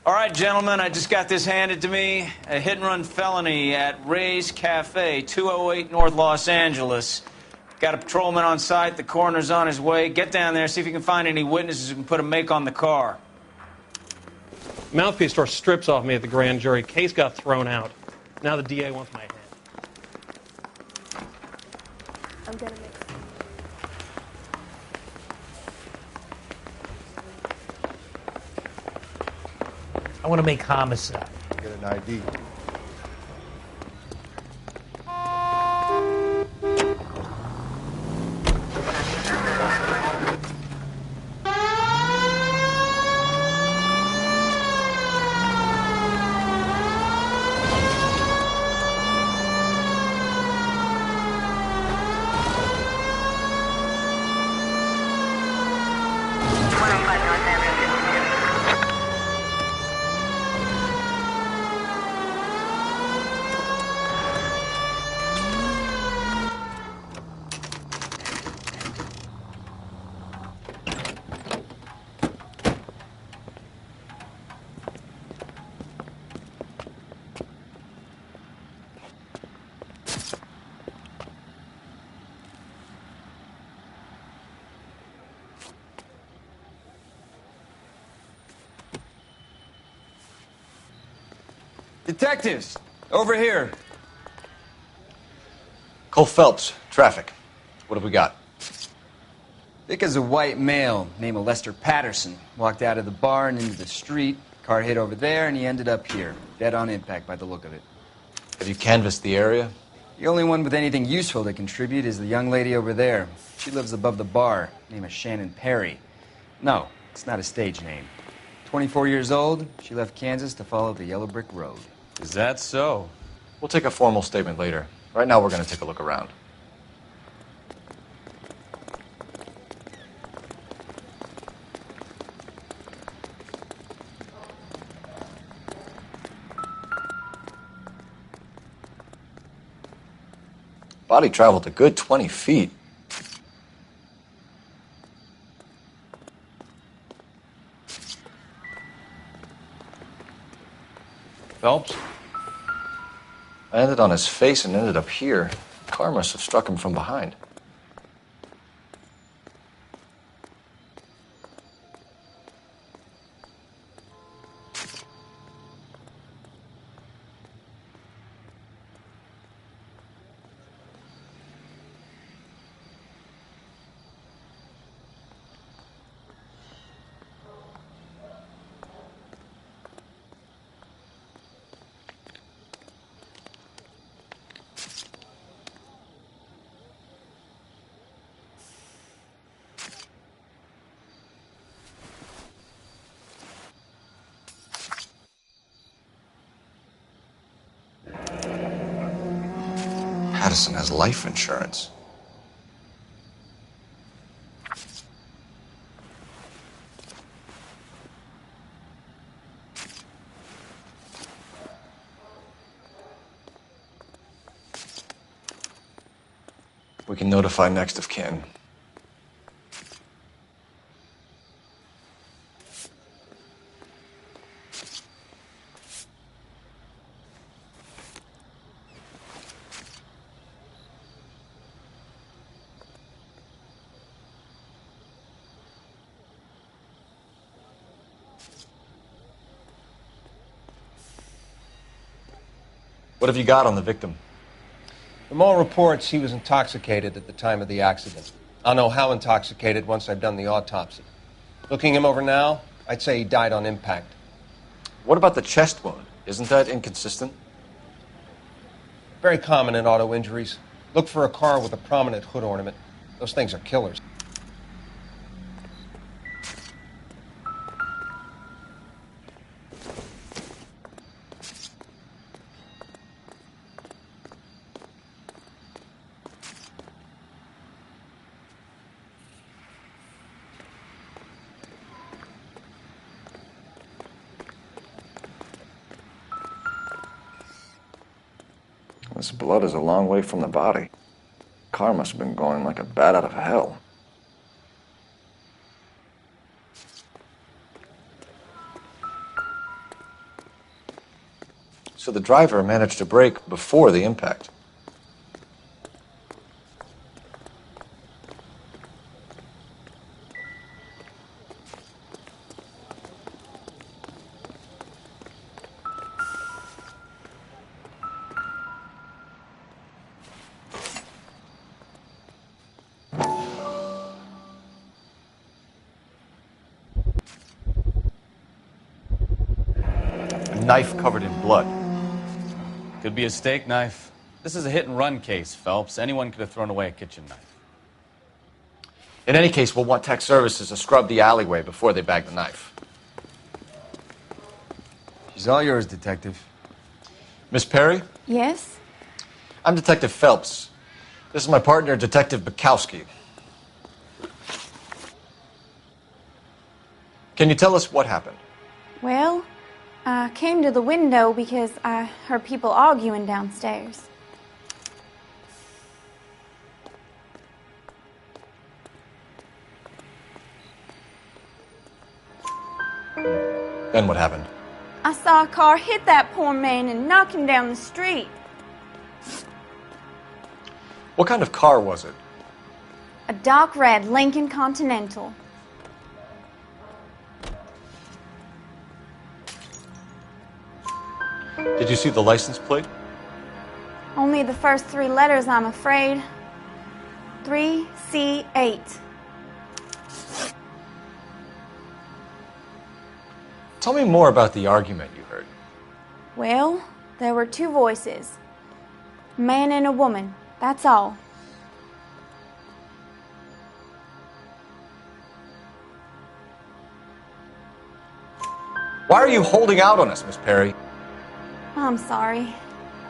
All right, gentlemen, I just got this handed to me. A hit-and-run felony at Ray's Cafe, 208 North Los Angeles. Got a patrolman on site. The coroner's on his way. Get down there, see if you can find any witnesses who can put a make on the car. Mouthpiece tore strips off me at the grand jury. Case got thrown out. Now the DA wants my head. I'm gonna make I want to make homicide. Get an ID. Detectives, over here. Cole Phelps, traffic. What have we got? Thick as a white male, named Lester Patterson. Walked out of the bar and into the street. Car hit over there, and he ended up here. Dead on impact by the look of it. Have you canvassed the area? The only one with anything useful to contribute is the young lady over there. She lives above the bar. Name is Shannon Perry. No, it's not a stage name. 24 years old, she left Kansas to follow the yellow brick road. Is that so? We'll take a formal statement later. Right now, we're going to take a look around. Body traveled a good 20 feet. Phelps? I landed on his face and ended up here. The car must have struck him from behind. Patterson has life insurance. We can notify next of kin. What have you got on the victim? From all reports, he was intoxicated at the time of the accident. I'll know how intoxicated once I've done the autopsy. Looking him over now, I'd say he died on impact. What about the chest wound? Isn't that inconsistent? Very common in auto injuries. Look for a car with a prominent hood ornament. Those things are killers. This blood is a long way from the body. Car must have been going like a bat out of hell. So the driver managed to brake before the impact. A knife covered in blood. Could be a steak knife. This is a hit-and-run case, Phelps. Anyone could have thrown away a kitchen knife. In any case, we'll want tech services to scrub the alleyway before they bag the knife. She's all yours, Detective. Miss Perry? Yes? I'm Detective Phelps. This is my partner, Detective Bukowski. Can you tell us what happened? Well, I came to the window because I heard people arguing downstairs. Then what happened? I saw a car hit that poor man and knock him down the street. What kind of car was it? A dark red Lincoln Continental. Did you see the license plate? Only the first 3 letters, I'm afraid. 3C8. Tell me more about the argument you heard. Well, there were 2 voices. A man and a woman, that's all. Why are you holding out on us, Miss Perry? I'm sorry.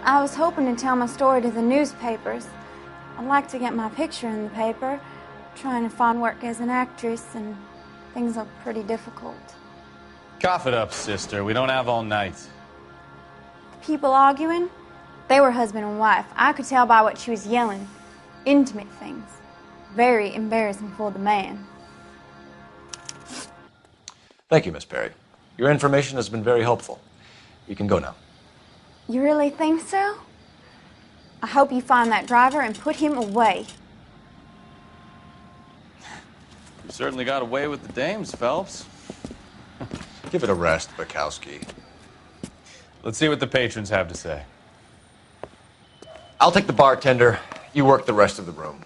I was hoping to tell my story to the newspapers. I'd like to get my picture in the paper. Trying to find work as an actress, and things look pretty difficult. Cough it up, sister. We don't have all night. People arguing? They were husband and wife. I could tell by what she was yelling. Intimate things. Very embarrassing for the man. Thank you, Miss Perry. Your information has been very helpful. You can go now. You really think so? I hope you find that driver and put him away. You certainly got away with the dames, Phelps. Give it a rest, Bukowski. Let's see what the patrons have to say. I'll take the bartender. You work the rest of the room.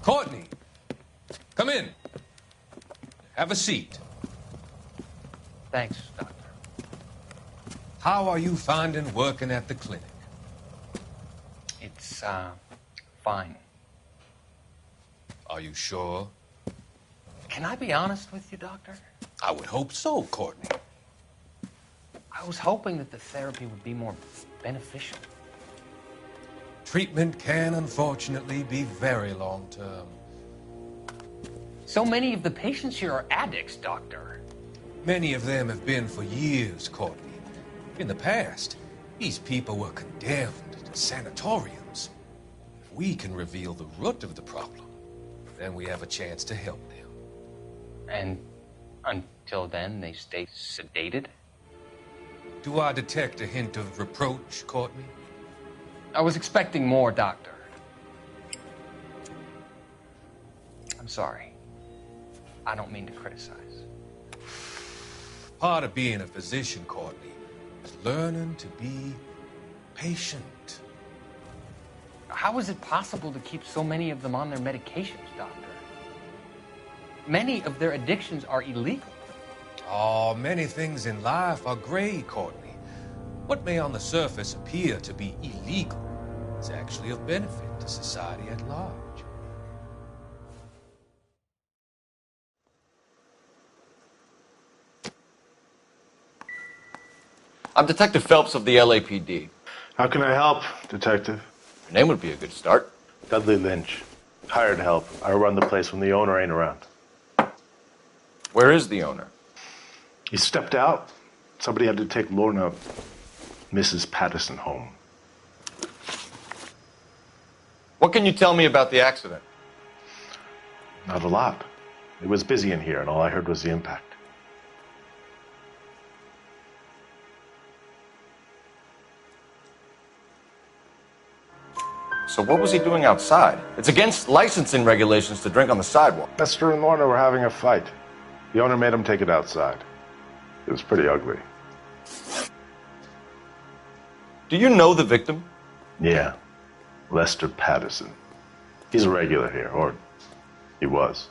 Courtney, come in. Have a seat. Thanks, Doctor. How are you finding working at the clinic? It's, fine. Are you sure? Can I be honest with you, Doctor? I would hope so, Courtney. I was hoping that the therapy would be more beneficial. Treatment can, unfortunately, be very long-term. So many of the patients here are addicts, Doctor. Many of them have been for years, Courtney. In the past, these people were condemned to sanatoriums. If we can reveal the root of the problem, then we have a chance to help them. And until then, they stay sedated? Do I detect a hint of reproach, Courtney? I was expecting more, Doctor. I'm sorry. I don't mean to criticize. Part of being a physician, Courtney, is learning to be patient. How is it possible to keep so many of them on their medications, Doctor? Many of their addictions are illegal. Oh, many things in life are gray, Courtney. What may on the surface appear to be illegal is actually of benefit to society at large. I'm Detective Phelps of the LAPD. How can I help, Detective? Your name would be a good start. Dudley Lynch. Hired help. I run the place when the owner ain't around. Where is the owner? He stepped out. Somebody had to take Lorna. Mrs. Patterson home. What can you tell me about the accident? Not a lot. It was busy in here, and all I heard was the impact. So what was he doing outside? It's against licensing regulations to drink on the sidewalk. Lester and Lorna were having a fight. The owner made him take it outside. It was pretty ugly. Do you know the victim? Yeah. Lester Patterson. He's a regular here, or he was.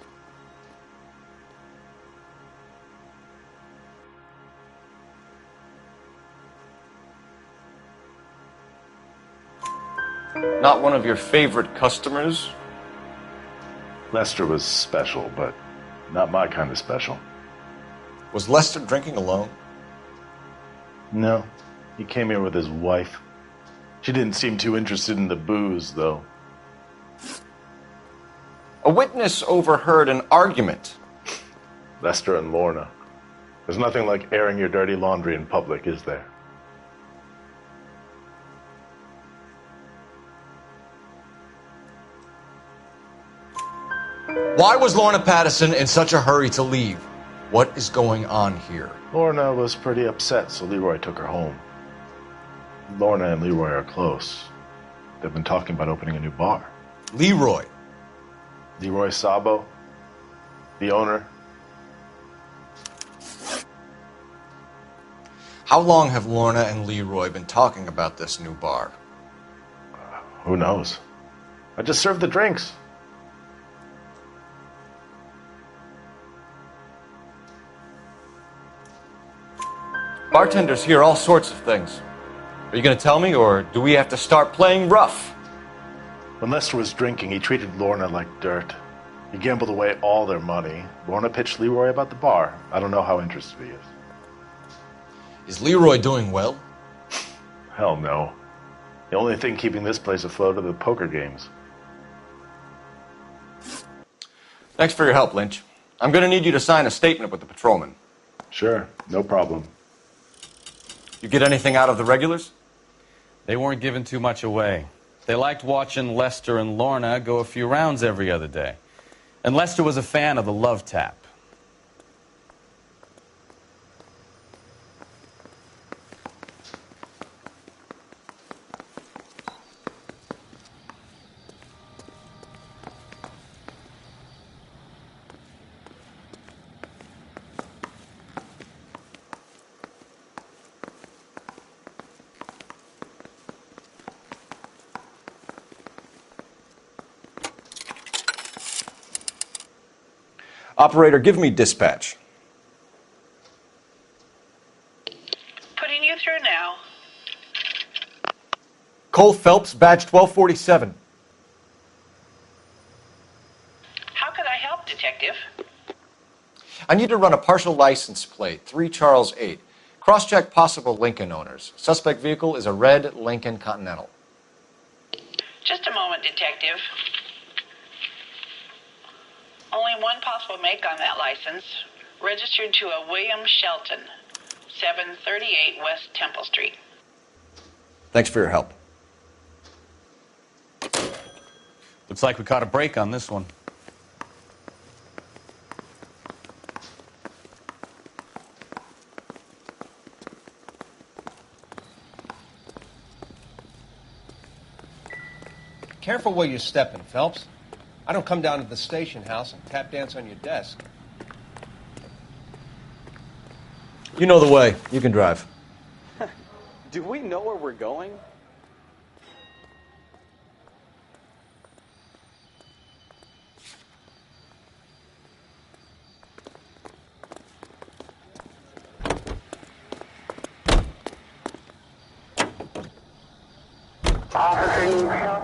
Not one of your favorite customers? Lester was special, but not my kind of special. Was Lester drinking alone? No. He came here with his wife. She didn't seem too interested in the booze, though. A witness overheard an argument. Lester and Lorna. There's nothing like airing your dirty laundry in public, is there? Why was Lorna Patterson in such a hurry to leave? What is going on here? Lorna was pretty upset, so Leroy took her home. Lorna and Leroy are close. They've been talking about opening a new bar. Leroy? Leroy Sabo, the owner. How long have Lorna and Leroy been talking about this new bar? Who knows? I just served the drinks. Bartenders hear all sorts of things. Are you going to tell me, or do we have to start playing rough? When Lester was drinking, he treated Lorna like dirt. He gambled away all their money. Lorna pitched Leroy about the bar. I don't know how interested he is. Is Leroy doing well? Hell no. The only thing keeping this place afloat are the poker games. Thanks for your help, Lynch. I'm going to need you to sign a statement with the patrolman. Sure, no problem. You get anything out of the regulars? They weren't giving too much away. They liked watching Lester and Lorna go a few rounds every other day. And Lester was a fan of the love tap. Operator, give me dispatch. Putting you through now. Cole Phelps, badge 1247. How could I help, Detective? I need to run a partial license plate, 3 Charles 8. Cross-check possible Lincoln owners. Suspect vehicle is a red Lincoln Continental. Just a moment, Detective. Only one possible make on that license. Registered to a William Shelton, 738 West Temple Street. Thanks for your help. Looks like we caught a break on this one. Careful where you're stepping, Phelps. I don't come down to the station house and tap dance on your desk. You know the way. You can drive. Do we know where we're going? Officer needs help.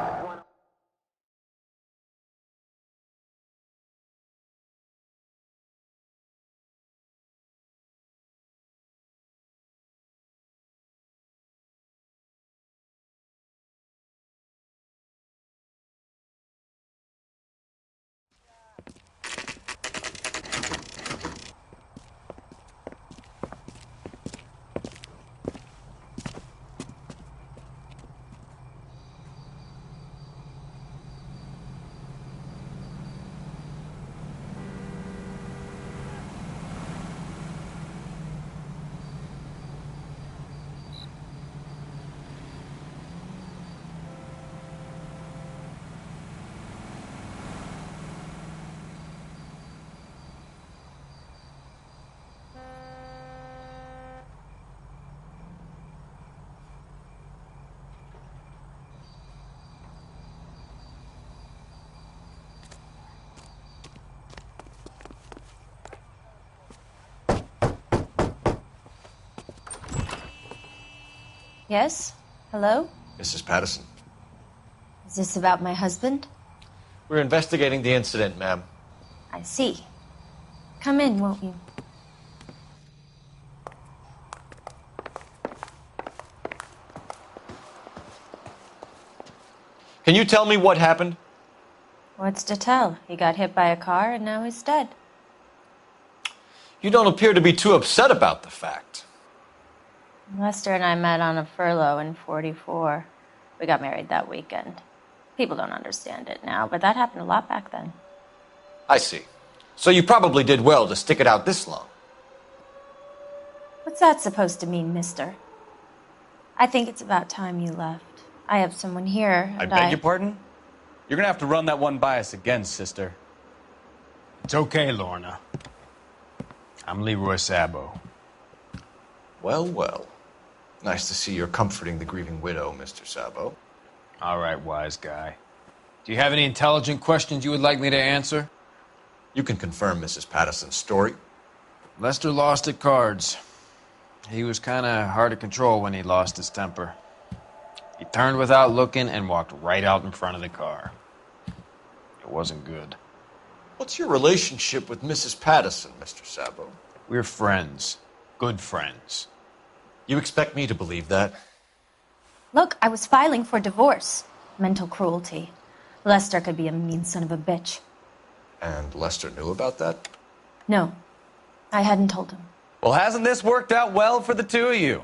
Yes? Hello? Mrs. Patterson. Is this about my husband? We're investigating the incident, ma'am. I see. Come in, won't you? Can you tell me what happened? What's to tell? He got hit by a car and now he's dead. You don't appear to be too upset about the fact. Lester and I met on a furlough in '44. We got married that weekend. People don't understand it now, but that happened a lot back then. I see. So you probably did well to stick it out this long. What's that supposed to mean, mister? I think it's about time you left. I have someone here, I and beg your pardon? You're gonna have to run that one by us again, sister. It's okay, Lorna. I'm Leroy Sabo. Well, well. Nice to see you're comforting the grieving widow, Mr. Sabo. All right, wise guy. Do you have any intelligent questions you would like me to answer? You can confirm Mrs. Patterson's story. Lester lost at cards. He was kind of hard to control when he lost his temper. He turned without looking and walked right out in front of the car. It wasn't good. What's your relationship with Mrs. Patterson, Mr. Sabo? We're friends. Good friends. You expect me to believe that? Look, I was filing for divorce. Mental cruelty. Lester could be a mean son of a bitch. And Lester knew about that? No, I hadn't told him. Well, hasn't this worked out well for the two of you?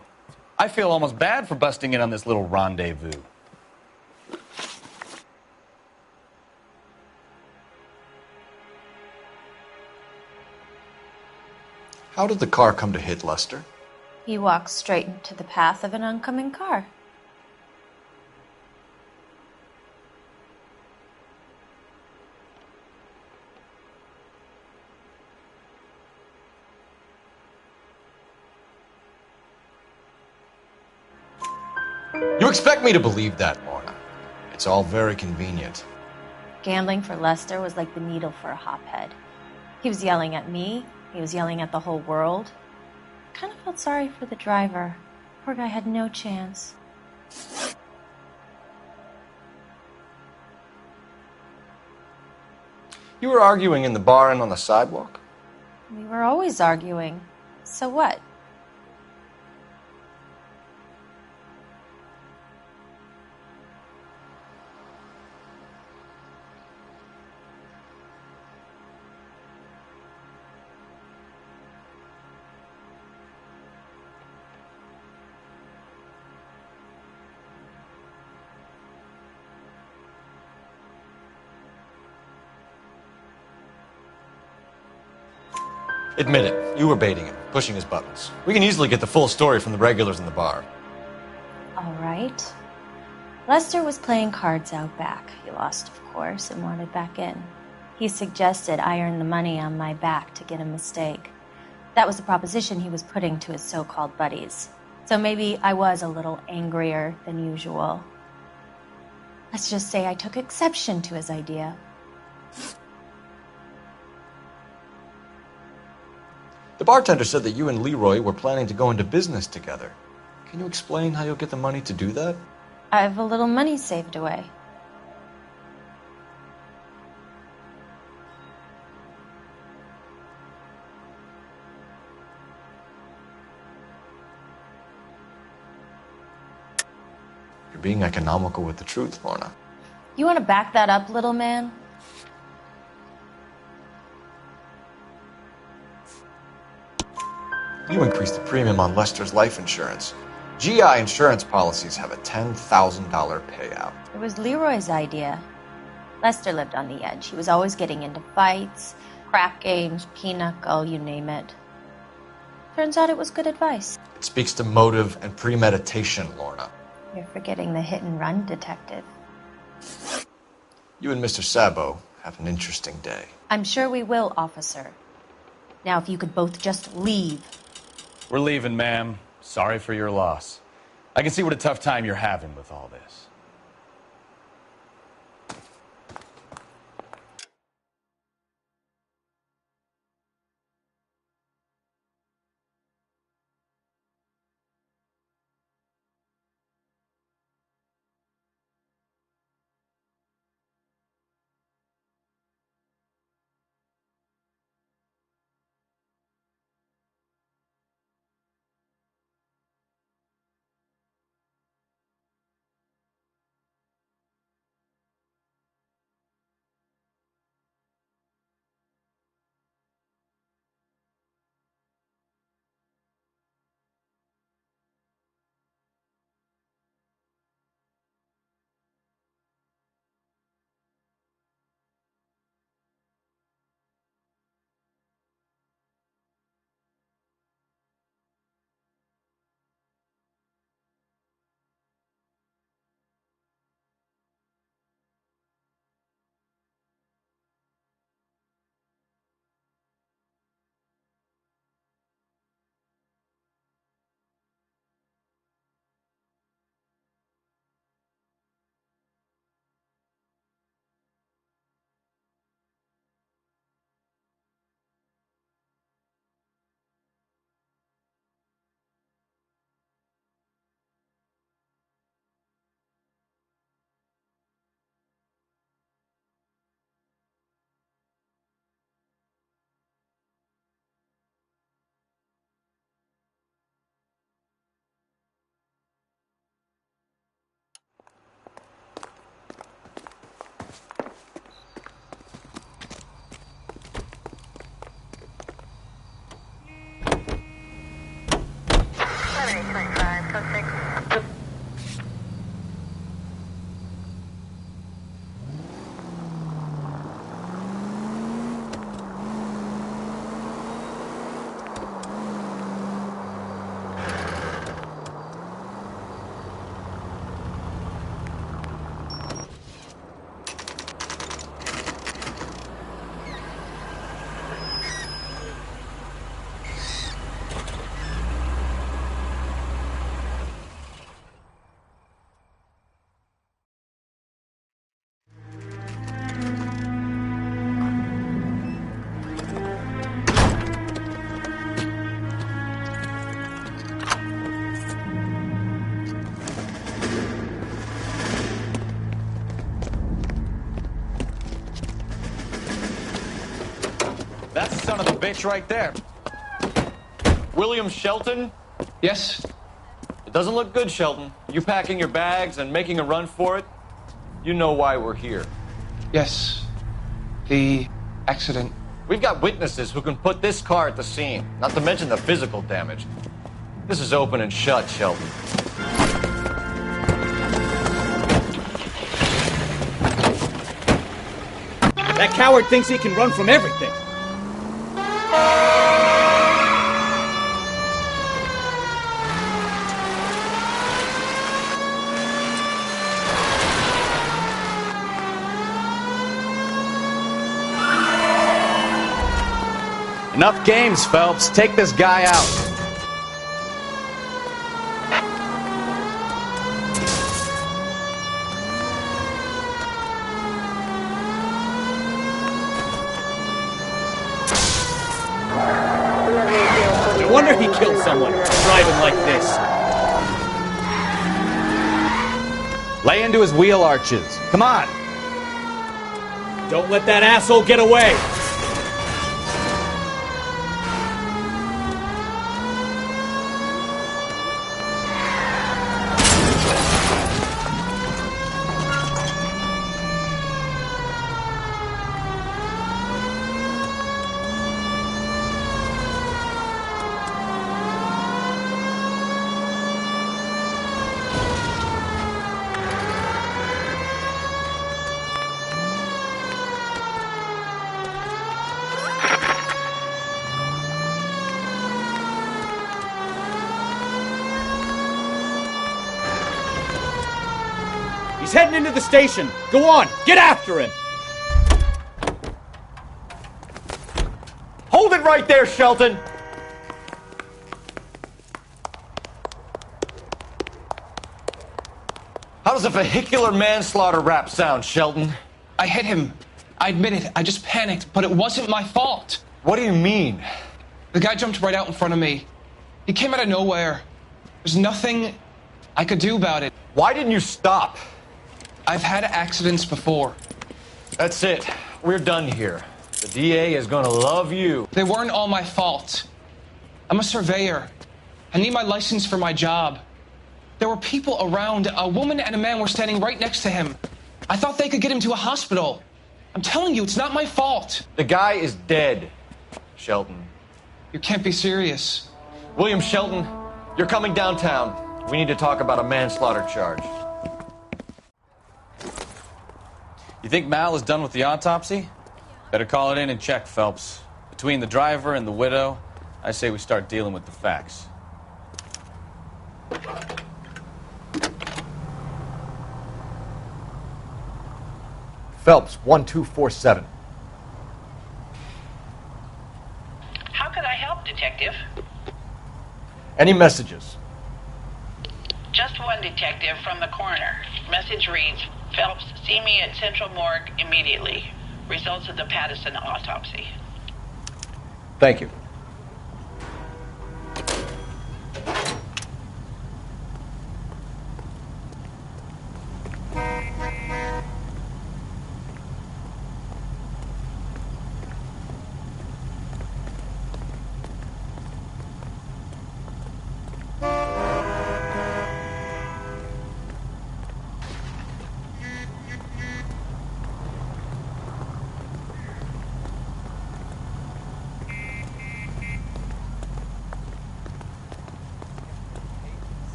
I feel almost bad for busting in on this little rendezvous. How did the car come to hit Lester? He walked straight into the path of an oncoming car. You expect me to believe that, Lorna? It's all very convenient. Gambling for Lester was like the needle for a hophead. He was yelling at me. He was yelling at the whole world. I kind of felt sorry for the driver. Poor guy had no chance. You were arguing in the bar and on the sidewalk? We were always arguing. So what? Admit it, you were baiting him, pushing his buttons. We can easily get the full story from the regulars in the bar. All right. Lester was playing cards out back. He lost, of course, and wanted back in. He suggested I earn the money on my back to get a mistake. That was the proposition he was putting to his so-called buddies. So maybe I was a little angrier than usual. Let's just say I took exception to his idea. The bartender said that you and Leroy were planning to go into business together. Can you explain how you'll get the money to do that? I have a little money saved away. You're being economical with the truth, Lorna. You want to back that up, little man? You increased the premium on Lester's life insurance. GI insurance policies have a $10,000 payout. It was Leroy's idea. Lester lived on the edge. He was always getting into fights, crap games, pinochle, you name it. Turns out it was good advice. It speaks to motive and premeditation, Lorna. You're forgetting the hit-and-run detective. You and Mr. Sabo have an interesting day. I'm sure we will, officer. Now, if you could both just leave. We're leaving, ma'am. Sorry for your loss. I can see what a tough time you're having with all this. That's the son of the bitch right there. William Shelton? Yes? It doesn't look good, Shelton. You packing your bags and making a run for it? You know why we're here. Yes. The accident. We've got witnesses who can put this car at the scene, not to mention the physical damage. This is open and shut, Shelton. That coward thinks he can run from everything. Enough games, Phelps. Take this guy out. No wonder he killed someone driving like this. Lay into his wheel arches. Come on. Don't let that asshole get away. He's heading into the station. Go on, get after him. Hold it right there, Shelton. How does a vehicular manslaughter rap sound, Shelton? I hit him. I admit it. I just panicked, but it wasn't my fault. What do you mean? The guy jumped right out in front of me. He came out of nowhere. There's nothing I could do about it. Why didn't you stop? I've had accidents before. That's it. We're done here. The DA is gonna love you. They weren't all my fault. I'm a surveyor. I need my license for my job. There were people around. A woman and a man were standing right next to him. I thought they could get him to a hospital. I'm telling you, it's not my fault. The guy is dead, Shelton. You can't be serious. William Shelton, you're coming downtown. We need to talk about a manslaughter charge. You think Mal is done with the autopsy? Better call it in and check, Phelps. Between the driver and the widow, I say we start dealing with the facts. Phelps, 1247. How could I help, Detective? Any messages? Just one, Detective, from the coroner. Message reads, Phelps, see me at Central Morgue immediately. Results of the Pattison autopsy. Thank you.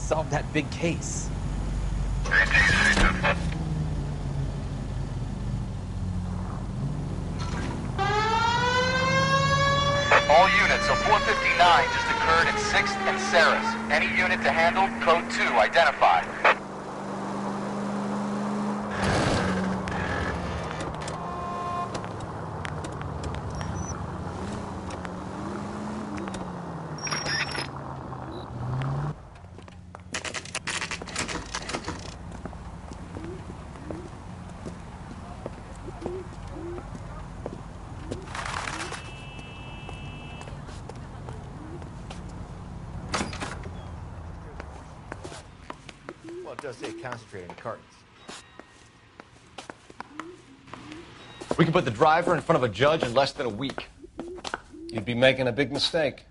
solve that big case. All units, a 459 just occurred in 6th and Saris. Any unit to handle, code 2, identified. Well, it does say concentrate in the cartons. We can put the driver in front of a judge in less than a week. You'd be making a big mistake.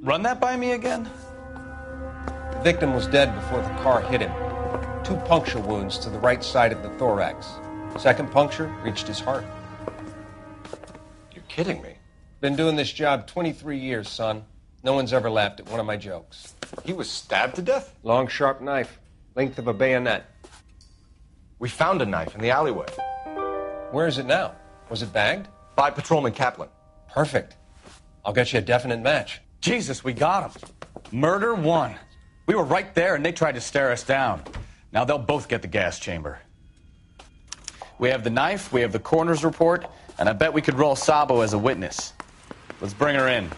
Run that by me again? The victim was dead before the car hit him. 2 puncture wounds to the right side of the thorax. Second puncture reached his heart. You're kidding me. Been doing this job 23 years, son. No one's ever laughed at one of my jokes. He was stabbed to death? Long, sharp knife. Length of a bayonet. We found a knife in the alleyway. Where is it now? Was it bagged? By Patrolman Kaplan. Perfect. I'll get you a definite match. Jesus, we got him. Murder 1. We were right there and they tried to stare us down. Now they'll both get the gas chamber. We have the knife, we have the coroner's report, and I bet we could roll Sabo as a witness. Let's bring her in.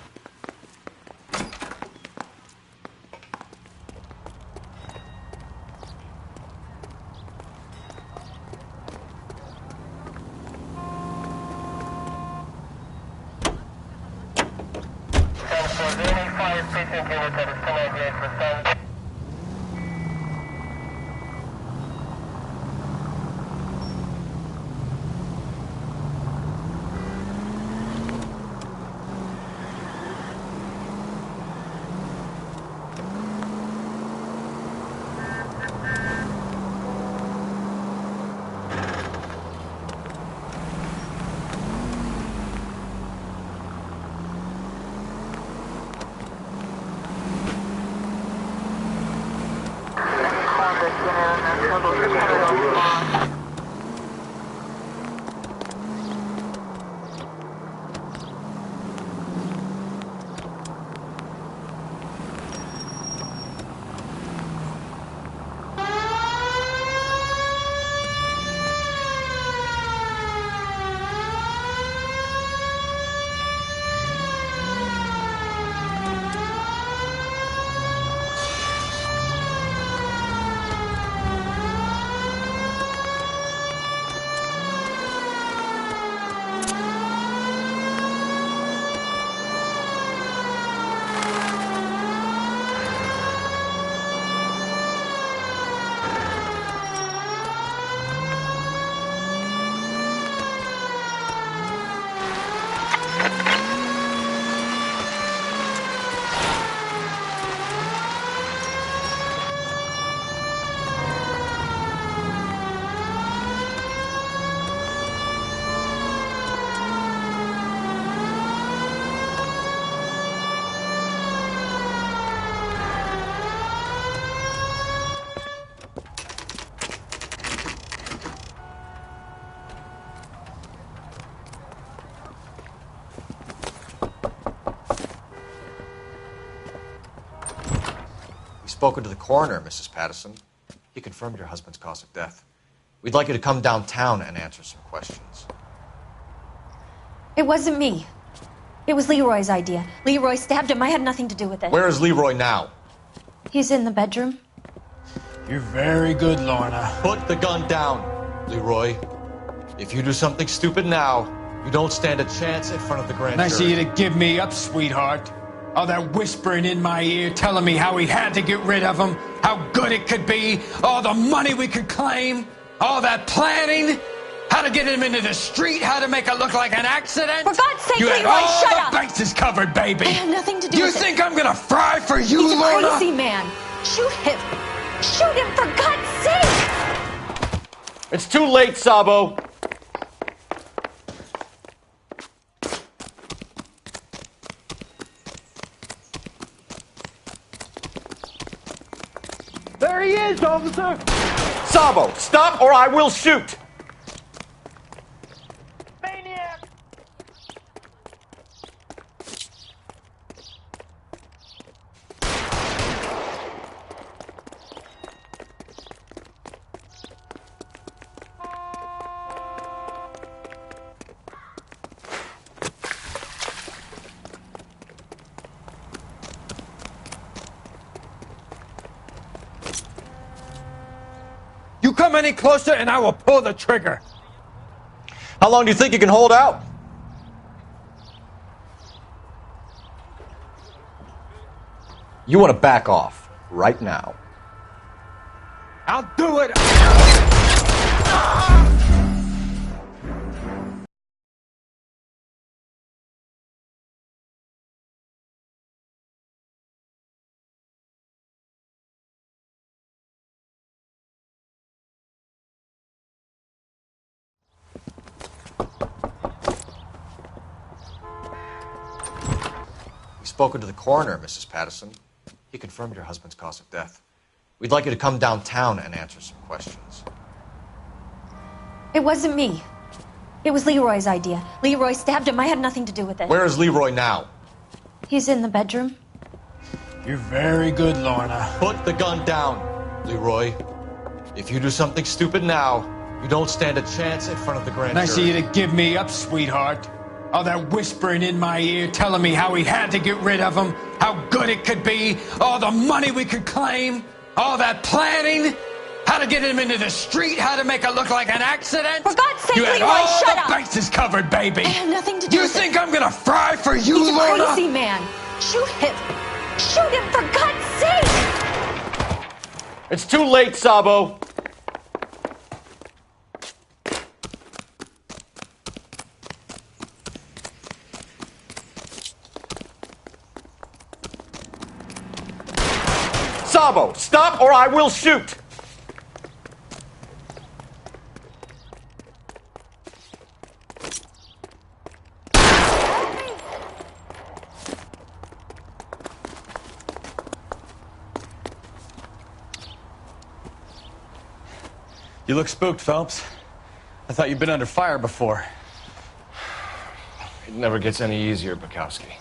Spoken to the coroner, Mrs. Patterson. He confirmed your husband's cause of death. We'd like you to come downtown and answer some questions. It wasn't me. It was Leroy's idea. Leroy stabbed him. I had nothing to do with it. Where is Leroy now? He's in the bedroom. You're very good, Lorna. Put the gun down, Leroy. If you do something stupid now, you don't stand a chance in front of the grand jury. Nice of you to give me up, sweetheart. All that whispering in my ear telling me how we had to get rid of him, how good it could be, all the money we could claim, all that planning, how to get him into the street, how to make it look like an accident. For God's sake, you had Leroy, all shut the up. bases covered, baby. I have nothing to do you with it. You think I'm gonna fry for you, He's Lorna? a crazy man. Shoot him. Shoot him, for God's sake. It's too late, Sabo. There he is, officer! Sabo, stop or I will shoot! Maniac! You come any closer and I will pull the trigger. How long do you think you can hold out? You want to back off right now. I'll do it. We've spoken to the coroner, Mrs. Patterson. He confirmed your husband's cause of death. We'd like you to come downtown and answer some questions. It wasn't me. It was Leroy's idea. Leroy stabbed him. I had nothing to do with it. Where is Leroy now? He's in the bedroom. You're very good, Lorna. Put the gun down, Leroy. If you do something stupid now, you don't stand a chance in front of the grand Nice of jury. you to give me up, sweetheart. All that whispering in my ear telling me how we had to get rid of him, how good it could be, all the money we could claim, all that planning, how to get him into the street, how to make it look like an accident. For God's sake, you had Leroy, all shut the up. bases covered, baby. I had nothing to do You with think it. I'm gonna fry for you, He's a Lorna? crazy man. Shoot him. Shoot him, for God's sake. It's too late, Sabo. Sabo, stop or I will shoot! You look spooked, Phelps. I thought you'd been under fire before. It never gets any easier, Bukowski.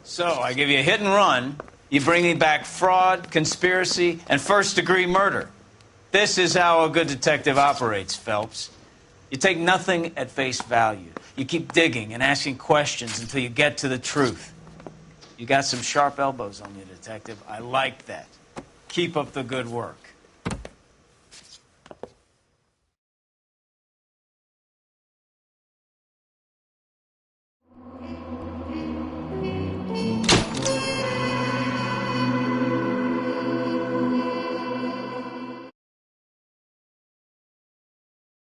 So, I give you a hit and run. You bring me back fraud, conspiracy, and first-degree murder. This is how a good detective operates, Phelps. You take nothing at face value. You keep digging and asking questions until you get to the truth. You got some sharp elbows on you, detective. I like that. Keep up the good work.